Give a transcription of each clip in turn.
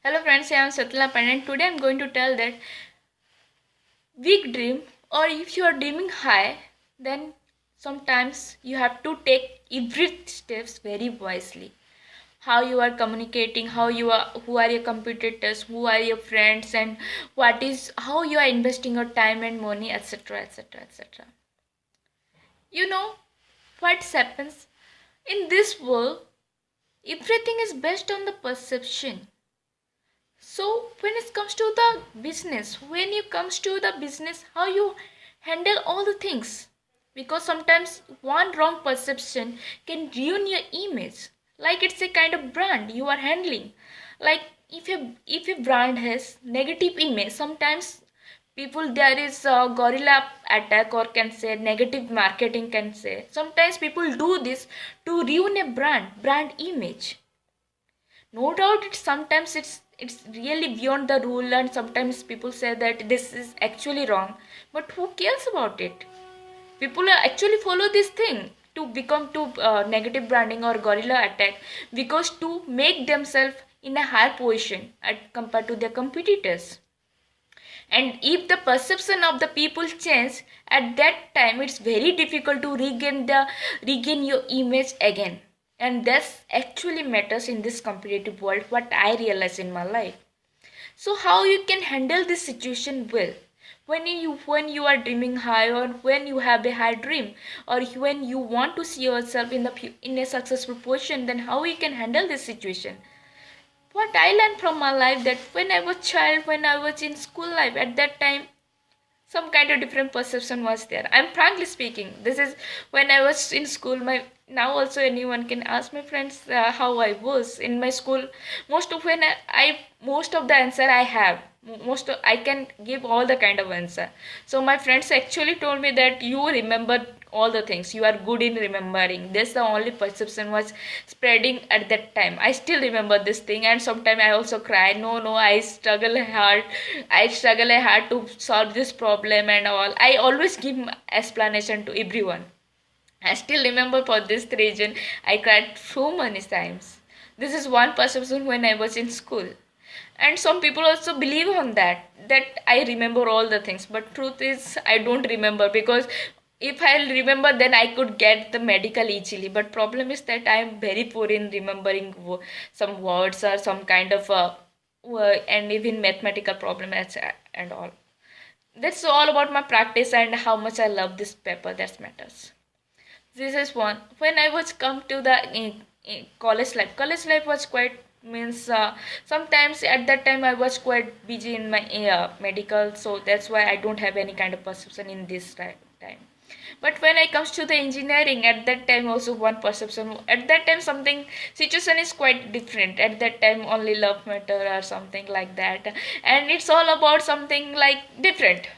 Hello friends, I am Satyala Pandan and today I am going to tell that big dream, or if you are dreaming high, then sometimes you have to take every steps very wisely. How you are communicating, who are your competitors, who are your friends, and how you are investing your time and money, etc., etc., etc. You know what happens in this world? Everything is based on the perception. So when it comes to the business, how you handle all the things, because sometimes one wrong perception can ruin your image. Like it's a kind of brand you are handling. Like if a brand has negative image, sometimes people there is a gorilla attack, or can say negative marketing, can say sometimes people do this to ruin a brand image. No doubt it's really beyond the rule, and sometimes people say that this is actually wrong, but who cares about it? People are actually follow this thing to become to negative branding or gorilla attack, because to make themselves in a higher position at compared to their competitors. And if the perception of the people change at that time, it's very difficult to regain your image again. And that's actually matters in this competitive world, what I realize in my life. So how you can handle this situation well? When you are dreaming high, or when you have a high dream, or when you want to see yourself in a successful position, then how you can handle this situation? What I learned from my life, that when I was child, when I was in school life, at that time some kind of different perception was there. I'm frankly speaking, this is when I was in school. My now also anyone can ask my friends how I was in my school. Most of when I most of the answer I have, I can give all the kind of answer. So my friends actually told me that you remember all the things, you are good in remembering. That's the only perception was spreading at that time. I still remember this thing, and sometimes I also cry. No, I struggle hard to solve this problem and all. I always give explanation to everyone. I still remember for this reason I cried so many times. This is one perception when I was in school. And some people also believe on that I remember all the things, but truth is I don't remember, because if I'll remember, then I could get the medical easily. But problem is that I am very poor in remembering some words or some kind of and even mathematical problem and all. That's all about my practice and how much I love this paper. That matters. This is one. When I was come to the college life, was quite means sometimes at that time I was quite busy in my medical, so that's why I don't have any kind of perception in this time. But when I comes to the engineering, at that time also one perception. At that time something situation is quite different. At that time only love matter or something like that, and it's all about something like different.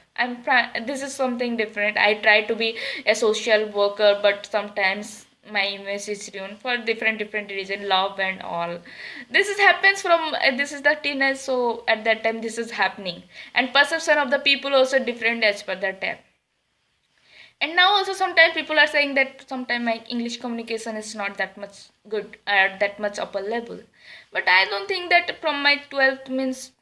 This is something different. I try to be a social worker, but sometimes my image is ruined for different reason, love and all. This is happens from this is the teenage, so at that time this is happening, and perception of the people also different as per that time. And now also sometimes people are saying that sometimes my English communication is not that much good at that much upper level. But I don't think that from my 12th means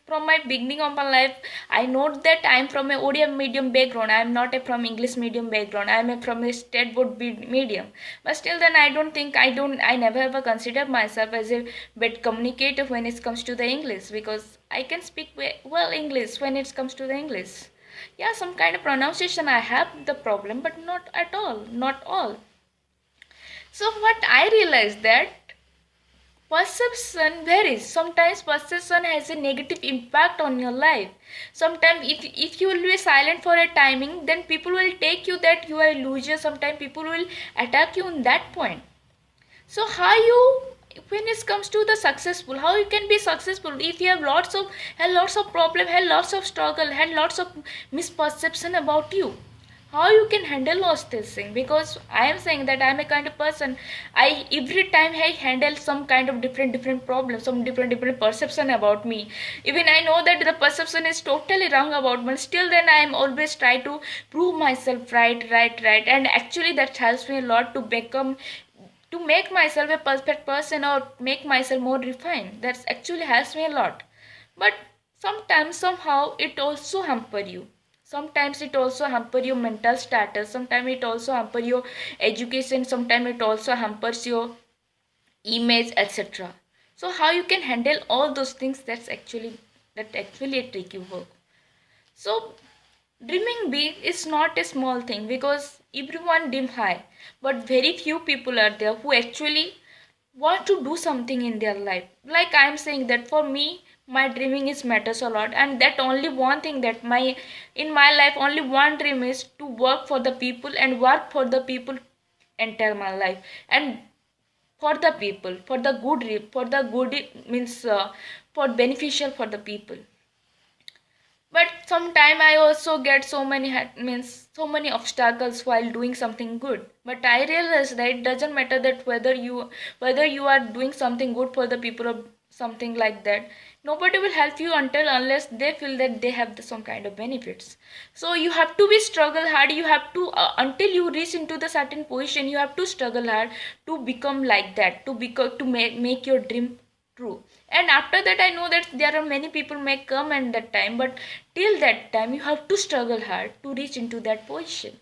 from my beginning of my life, I know that I'm from a Odia medium background. I'm not a from English medium background. From a state board medium. But still then I never ever consider myself as a bad communicator when it comes to the English, because I can speak well English when it comes to the English. Yeah, some kind of pronunciation I have the problem, but not at all, not all. So what I realized that perception varies. Sometimes perception has a negative impact on your life. Sometimes if you will be silent for a timing, then people will take you that you are a loser. Sometimes people will attack you on that point. So how you, when it comes to the successful, how you can be successful if you have lots of problem, had lots of struggle, had lots of misperception about you? How you can handle all this thing? Because I am saying that I am a kind of person, I every time I handle some kind of different problems, some different perception about me. Even I know that the perception is totally wrong about me, still then I am always try to prove myself right, and actually that helps me a lot to become to make myself a perfect person or make myself more refined. That actually helps me a lot. But sometimes somehow it also hamper you. Sometimes it also hamper your mental status. Sometimes it also hamper your education. Sometimes it also hampers your image, etc. So how you can handle all those things, that actually a tricky work. So dreaming big is not a small thing because everyone dream high, but very few people are there who actually want to do something in their life. Like I am saying that for me, my dreaming is matters a lot, and that only one thing that my in my life only one dream is to work for the people and work for the people entire my life, and for the people, for the good, for the good means for beneficial for the people. But sometime I also get so many means so many obstacles while doing something good. But I realize that it doesn't matter that whether you are doing something good for the people or something like that. Nobody will help you until unless they feel that they have some kind of benefits. So you have to be struggle hard. You have to until you reach into the certain position. You have to struggle hard to become like that. To make your dream true. And after that I know that there are many people may come at that time, but till that time you have to struggle hard to reach into that position.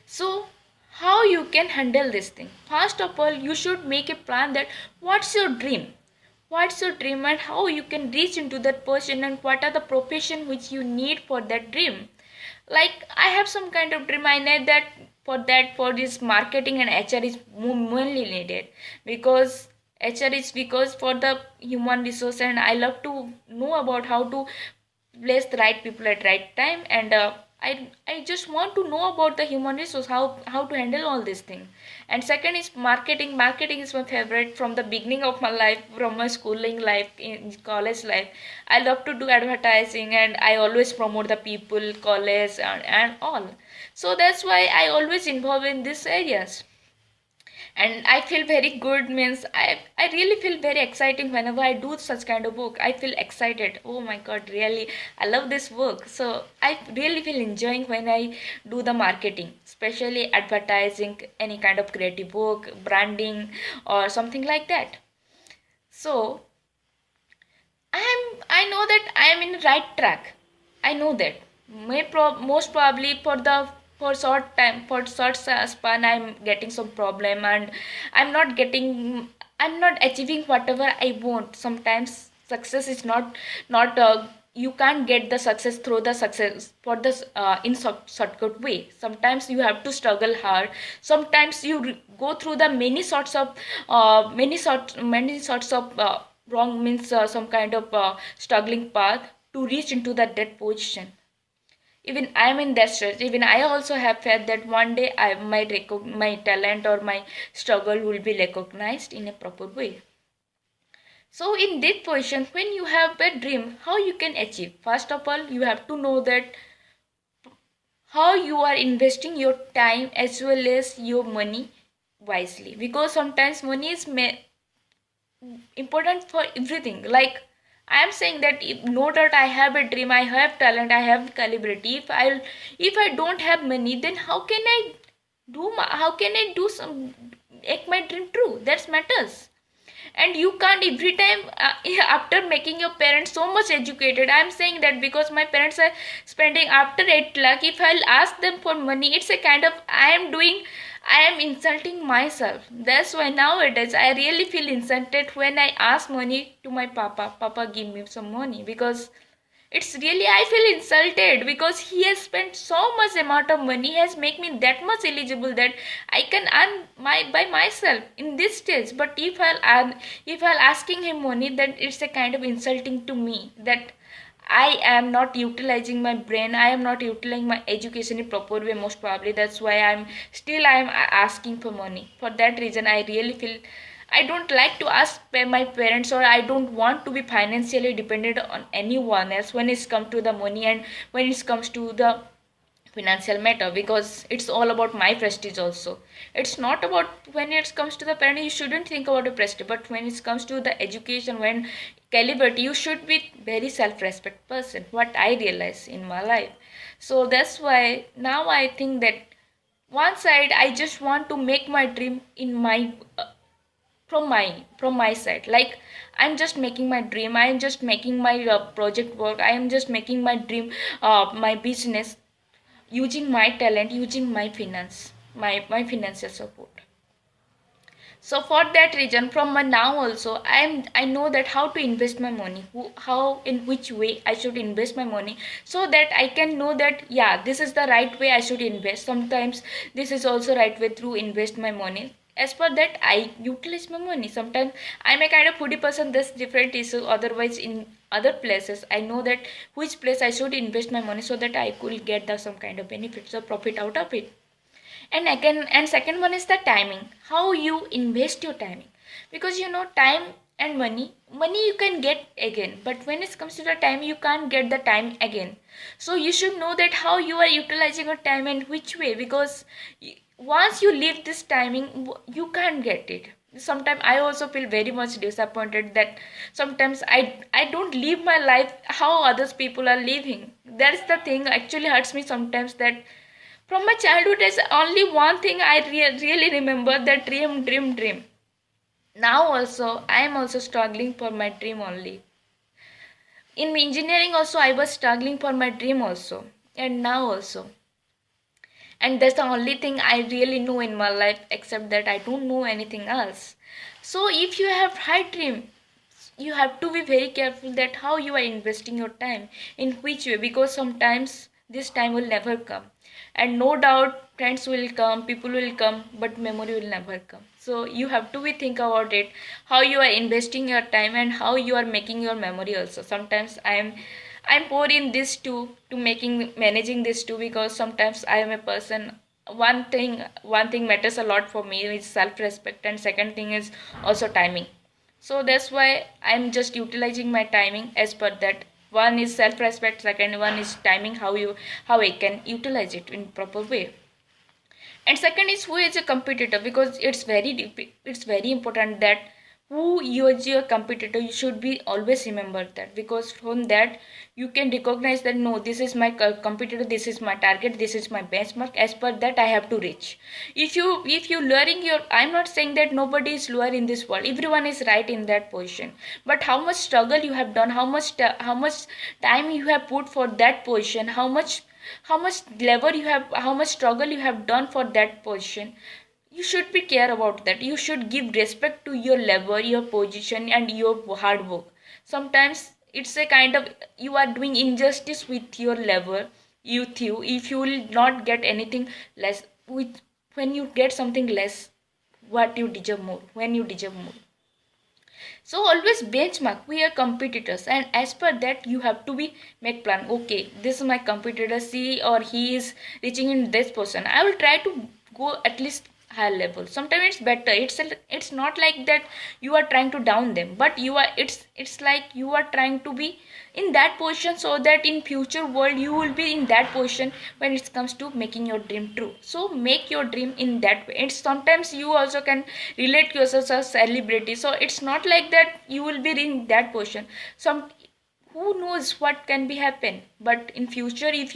So how you can handle this thing? First of all, you should make a plan that what's your dream and how you can reach into that position, and what are the profession which you need for that dream. Like I have some kind of dream. I know that for this marketing and HR is mainly needed, because HR is because for the human resource, and I love to know about how to place the right people at right time. And I just want to know about the human resource, how to handle all these things. And second is marketing is my favorite from the beginning of my life, from my schooling life, in college life. I love to do advertising, and I always promote the people, college, and all. So that's why I always involve in these areas. And I feel very good, means I really feel very exciting whenever I do such kind of work. I feel excited, oh my god, really I love this work. So I really feel enjoying when I do the marketing, especially advertising, any kind of creative work, branding, or something like that. So I know that I am in the right track. I know that. Most probably for short time, for short span, I'm getting some problem, and I'm not getting I'm not achieving whatever I want. Sometimes success is not you can't get the success through the success for this in shortcut way. Sometimes you have to struggle hard. Sometimes you go through the many sorts of wrong, means some kind of struggling path to reach into the dead position. Even I am in that stage. Even I also have felt that one day my talent or my struggle will be recognized in a proper way. So in this position, when you have a dream, how you can achieve? First of all, you have to know that how you are investing your time as well as your money wisely, because sometimes money is important for everything. Like I am saying that if, no doubt I have a dream, I have talent, I have calibrity. If I don't have money, then how can I do some make my dream true? That matters. And you can't every time after making your parents so much educated. I'm saying that because my parents are spending after 8 lakh. If I'll ask them for money, it's a kind of I am insulting myself. That's why nowadays I really feel insulted when I ask money to my papa, give me some money, because it's really I feel insulted, because he has spent so much amount of money, he has made me that much eligible that I can earn by myself in this stage. But if I'll asking him money, then it's a kind of insulting to me, that I am not utilizing my brain, I am not utilizing my education in proper way, most probably. That's why I'm asking for money. For that reason, I really feel I don't like to ask my parents, or I don't want to be financially dependent on anyone else when it comes to the money and when it comes to the financial matter, because it's all about my prestige also. It's not about when it comes to the parent, you shouldn't think about the prestige, but when it comes to the education, when calibrity, you should be very self-respect person, what I realize in my life. So that's why now I think that one side I just want to make my dream in my from my side, like I'm just making my dream, I am just making my project work, I am just making my dream, my business, using my talent, using my finance, my financial support. So for that reason, from my now also, I know that how to invest my money, how, in which way I should invest my money, so that I can know that yeah, this is the right way I should invest. Sometimes this is also right way to invest my money. As per that, I utilize my money. Sometimes I'm a kind of foodie person, that's different issue. Otherwise, in other places, I know that which place I should invest my money so that I could get the some kind of benefits or profit out of it. And again, and second one is the timing, how you invest your timing. Because time and money you can get again, but when it comes to the time, you can't get the time again. So you should know that how you are utilizing your time and which way, because once you leave this timing, you can't get it. Sometimes I also feel very much disappointed that sometimes I don't live my life how others people are living. That's the thing actually hurts me sometimes, that from my childhood, there's only one thing I really remember, that dream, dream, dream. Now also, I am also struggling for my dream only. In engineering also, I was struggling for my dream also. And now also. And that's the only thing I really know in my life, except that I don't know anything else. So if you have high dream, you have to be very careful that how you are investing your time, in which way, because sometimes this time will never come, and no doubt friends will come, people will come, but memory will never come. So you have to be think about it, how you are investing your time and how you are making your memory also. Sometimes I'm poor in this too, to making managing this too, because sometimes I am a person, one thing matters a lot for me is self respect, and second thing is also timing. So that's why I'm just utilizing my timing as per that. One is self respect, second one is timing, how I can utilize it in proper way. And second is who is a competitor, because it's very important that who you is your competitor, you should be always remember that, because from that you can recognize that no, this is my competitor, this is my target, this is my benchmark, as per that I have to reach. If you lowering your, I'm not saying that nobody is lower in this world, everyone is right in that position, but how much struggle you have done, how much time you have put for that position, how much labor you have, how much struggle you have done for that position, you should be care about that. You should give respect to your labor, your position, and your hard work. Sometimes it's a kind of, you are doing injustice with your labor, with you, if you will not get anything less with, when you get something less, what you deserve more, when you deserve more. So always benchmark, we are competitors, and as per that you have to be make plan. Okay, this is my competitor, she or he is reaching in this person, I will try to go at least higher level. Sometimes it's better, it's not like that you are trying to down them, but you are, it's like you are trying to be in that position, so that in future world you will be in that position when it comes to making your dream true. So make your dream in that way. It's sometimes you also can relate yourself as celebrity, so it's not like that you will be in that position. Some, who knows what can be happen, but in future if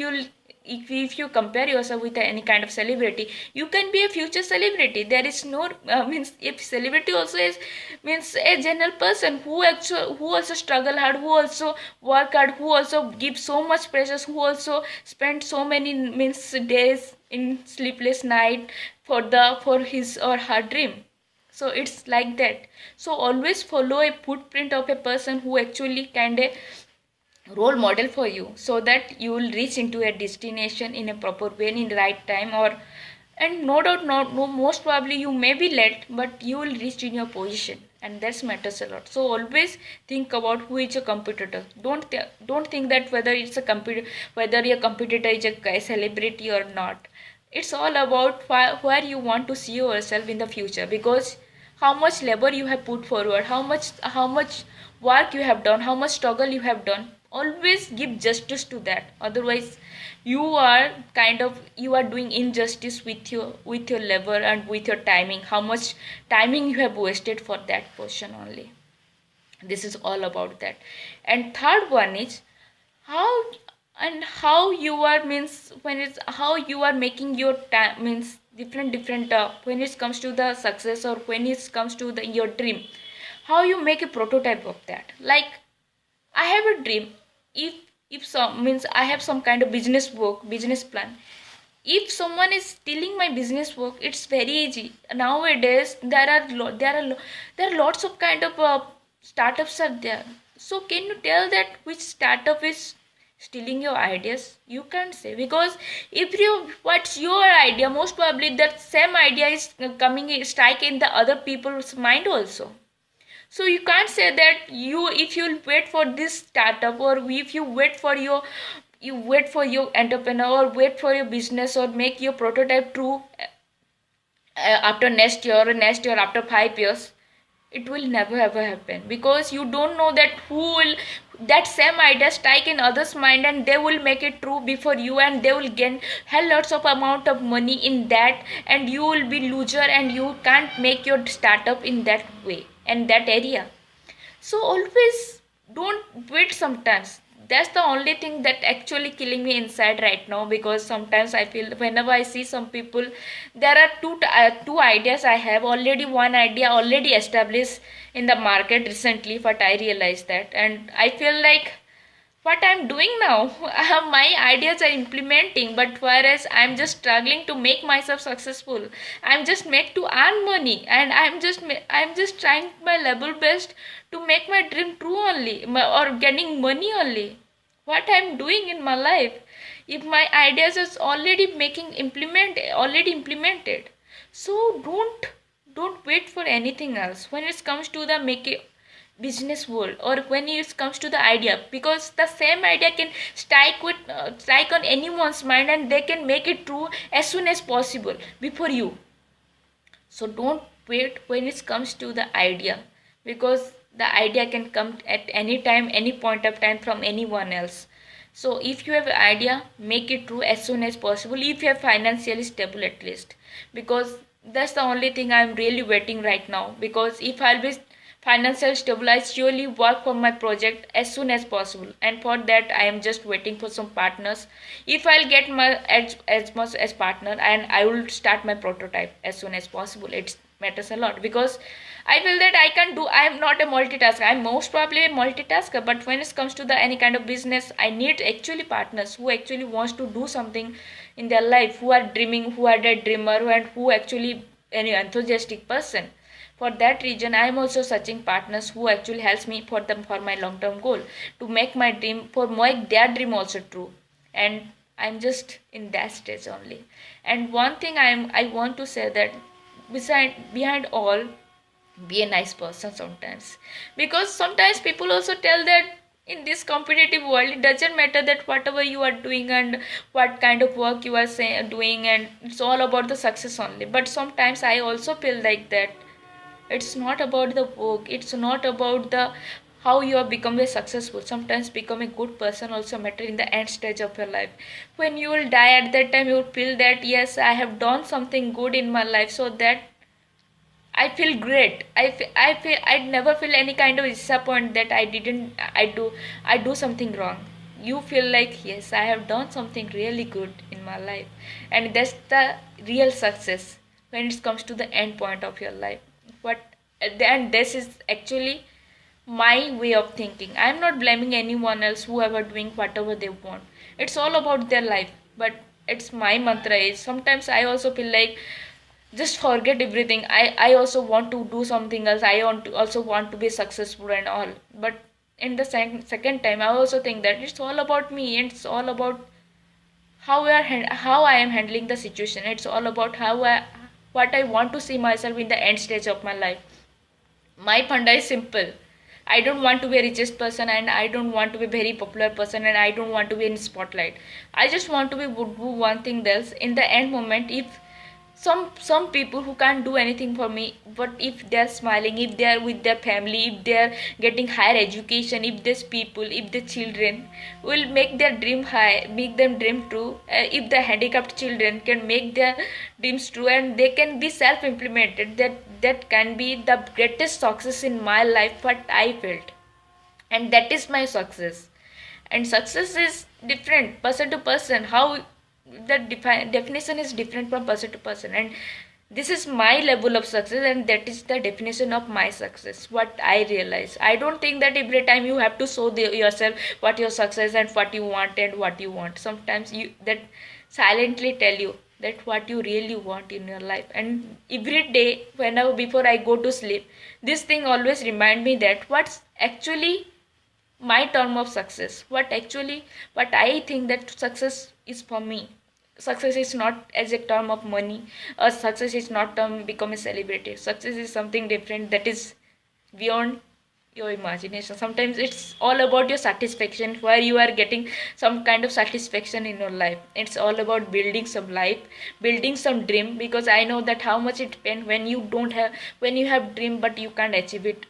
you compare yourself with any kind of celebrity, you can be a future celebrity. There is no means, if celebrity also is means a general person who also struggle hard, who also work hard, who also give so much pressures, who also spend so many means days in sleepless night for his or her dream. So it's like that. So always follow a footprint of a person who actually kind of role model for you, so that you will reach into a destination in a proper way in the right time. Or, and no doubt, no, most probably you may be late, but you will reach in your position, and that matters a lot. So always think about who is your competitor. Don't think that whether your competitor is a celebrity or not. It's all about where you want to see yourself in the future, because how much labor you have put forward, how much work you have done, how much struggle you have done. Always give justice to that. Otherwise, you are doing injustice with your labor and with your timing. How much timing you have wasted for that portion only. This is all about that. And third one is how and how you are means when it's how you are making your time means different when it comes to the success or when it comes to the your dream, how you make a prototype of that. Like, I have a dream. If some means I have some kind of business work, business plan. If someone is stealing my business work, it's very easy. Nowadays there are lots of kind of startups are there. So can you tell that which startup is stealing your ideas? You can't say, because if you what's your idea, most probably that same idea is coming strike in the other people's mind also. So you can't say that you, if you wait for this startup, or if you wait for your, you wait for your entrepreneur, or wait for your business, or make your prototype true after next year, or next year after 5 years, it will never ever happen, because you don't know that who will that same idea strike in others mind, and they will make it true before you, and they will gain hell lots of amount of money in that, and you will be loser, and you can't make your startup in that way and that area. So always don't wait sometimes. That's the only thing that actually killing me inside right now, because sometimes I feel whenever I see some people, there are two ideas I have already, one idea already established in the market recently, but I realized that, and I feel like what I'm doing now, my ideas are implementing, but whereas I'm just struggling to make myself successful, I'm just make to earn money, and I'm just trying my level best to make my dream true only, or getting money only. What I'm doing in my life, if my ideas is already implemented, so don't wait for anything else when it comes to the making business world, or when it comes to the idea, because the same idea can strike on anyone's mind, and they can make it true as soon as possible before you. So don't wait when it comes to the idea, because the idea can come at any time, any point of time, from anyone else. So if you have an idea, make it true as soon as possible, if you are financially stable at least, because that's the only thing I'm really waiting right now. Because if I'll be financially stable, I surely work for my project as soon as possible, and for that I am just waiting for some partners. If I'll get my as much as partner, and I will start my prototype as soon as possible. It matters a lot, because I feel that I can do, I am not a multitasker, I'm most probably a multitasker, but when it comes to the any kind of business, I need actually partners who actually wants to do something in their life, who are dreaming, who are a dreamer, and who actually any enthusiastic person. For that reason, I am also searching partners who actually helps me for them, for my long term goal, to make my dream, for make their dream also true. And I'm just in that stage only. And one thing I want to say that behind all, be a nice person sometimes, because sometimes people also tell that in this competitive world, it doesn't matter that whatever you are doing and what kind of work you are doing, and it's all about the success only. But sometimes I also feel like that it's not about the work, it's not about the how you are become a successful. Sometimes become a good person also matter in the end stage of your life. When you will die, at that time you will feel that yes, I have done something good in my life, so that I feel great. I never feel any kind of disappointment that I do something wrong. You feel like yes, I have done something really good in my life, and that's the real success when it comes to the end point of your life. But then this is actually my way of thinking. I'm not blaming anyone else whoever doing whatever they want. It's all about their life. But it's my mantra is sometimes I also feel like just forget everything. I also want to do something else. I also want to be successful and all. But in the second time, I also think that it's all about me. It's all about how I am handling the situation. It's all about what I want to see myself in the end stage of my life. My funda is simple. I don't want to be a richest person, and I don't want to be a very popular person, and I don't want to be in spotlight. I just want to be would do one thing else in the end moment. If some people who can't do anything for me, but if they're smiling, if they're with their family, if they're getting higher education, if these people, if the children will make their dream high, make them dream true, if the handicapped children can make their dreams true, and they can be self-implemented, that can be the greatest success in my life, what I felt. And that is my success. and success is different person to person. How the definition is different from person to person, and this is my level of success, and that is the definition of my success. What I realize, I don't think that every time you have to show yourself what your success and what you want and what you want. Sometimes you that silently tell you that what you really want in your life. And every day whenever before I go to sleep, this thing always remind me that what's actually my term of success, what I think that success is for me. Success is not as a term of money, or success is not term become a celebrity. Success is something different that is beyond your imagination. Sometimes it's all about your satisfaction, where you are getting some kind of satisfaction in your life. It's all about building some life, building some dream, because I know that how much it pain when you don't have, when you have dream but you can't achieve it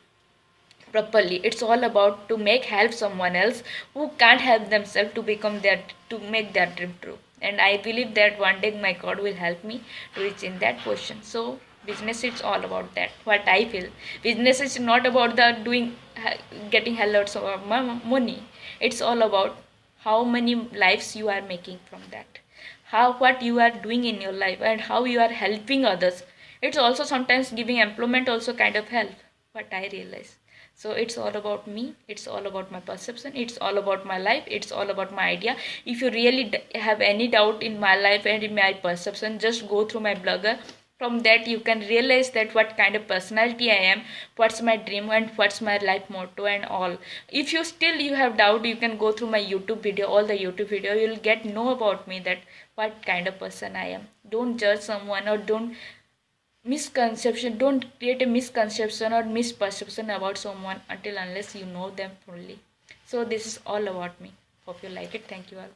properly. It's all about to make help someone else who can't help themselves to become their, to make their dream true. And I believe that one day my God will help me to reach in that position. So business is all about that, what I feel. Business is not about the doing, getting hell lots of money. It's all about how many lives you are making from that, how what you are doing in your life and how you are helping others. It's also sometimes giving employment also kind of help, what I realize. So it's all about me, it's all about my perception, it's all about my life, it's all about my idea. If you really have any doubt in my life and in my perception, just go through my blogger. From that you can realize that what kind of personality I am, what's my dream and what's my life motto and all. If you still you have doubt, you can go through my YouTube video, all the YouTube video, you'll get know about me, that what kind of person I am. Don't judge someone, or don't create a misconception or misperception about someone until unless you know them fully. So this is all about me. Hope you like it. Thank you all.